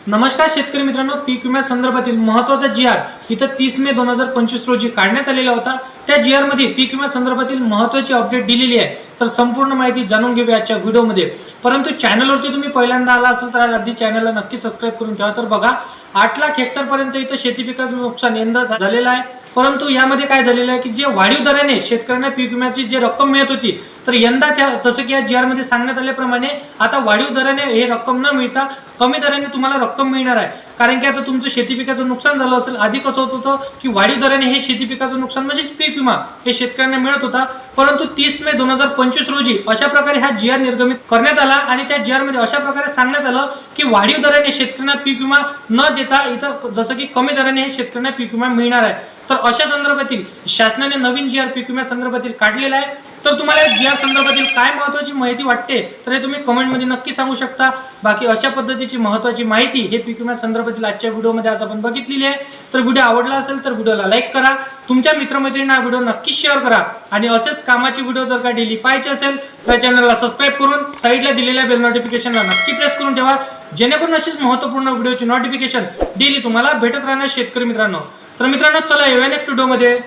नमस्कार शेतकरी मित्रांनो, पीक विम्या संदर्भातील महत्त्वाचा जी.आर इथं 30 मे 2025 रोजी काढण्यात आलेला होता। त्या जी.आर मध्ये पीक विम्या संदर्भातील महत्त्वाची अपडेट दिलेली आहे। तर संपूर्ण माहिती जाणून घेऊया आजच्या व्हिडिओमध्ये। परंतु चॅनलवरती तुम्ही पहिल्यांदा आला असाल तर आधी चॅनलला नक्की सबस्क्राइब करून ठेवा। तर बघा 8 लाख हेक्टर पर्यंत इथं शेती पिकाचं नुकसान यंदा झालेलं आहे। परंतु यामध्ये काय झालेलं आहे की जे वाढीव दराने शेतकऱ्यांना पीक विम्याची जे रक्कम मिळत होती, तर यंदा त्या तसं की या जी.आर मध्ये सांगण्यात आल्याप्रमाणे आता वाढीव दराने हे रक्कम न मिळता कमी दराने तुम्हाला रक्कम मिळणार आहे। कारण की आता तुमचं शेती पिकाचं नुकसान झालं असेल, आधी कसं होत होतं की वाढीव दराने हे शेती पिकाचं नुकसान म्हणजे पीक विमा हे शेतकऱ्यांना मिळत होता। परंतु 30 मे 2025 रोजी अशा प्रकारे हा जी.आर निर्गमित करण्यात आला आणि त्या जी.आर मध्ये अशा प्रकारे सांगण्यात आलं की वाढीव दराने शेतकऱ्यांना पीक विमा न देता इथं जसं की कमी दराने हे शेतकऱ्यांना पीक विमा मिळणार आहे। तर अशा संदर्भातील शासनाने नवीन जी.आर पीक विम्या संदर्भातील काढलेला आहे। तर तुम्हाला जी.आर संदर्भातील काय महत्त्वाची माहिती वाटते तर हे तुम्ही कमेंट मध्ये नक्की सांगू शकता। बाकी अशा पद्धतीची महत्त्वाची माहिती हे पीक विम्या संदर्भातील आजच्या व्हिडिओमध्ये आज आपण बघितलेली आहे। तर व्हिडिओ आवडला असेल तर व्हिडिओला लाईक करा, तुमच्या मित्रमैत्रिणींना व्हिडिओ नक्की शेअर करा आणि असेच कामाची व्हिडिओ जर का डेली पाहायचे असेल तर चॅनलला सबस्क्राइब करून साईडला दिलेल्या बेल नोटिफिकेशनला नक्की प्रेस करून ठेवा, जेणेकरून अशीच महत्त्वपूर्ण व्हिडिओची नोटिफिकेशन डेली तुम्हाला भेटत राहणार शेतकरी मित्रांनो। तर मित्रांनो चला येऊया नेक्स्ट व्हिडिओमध्ये।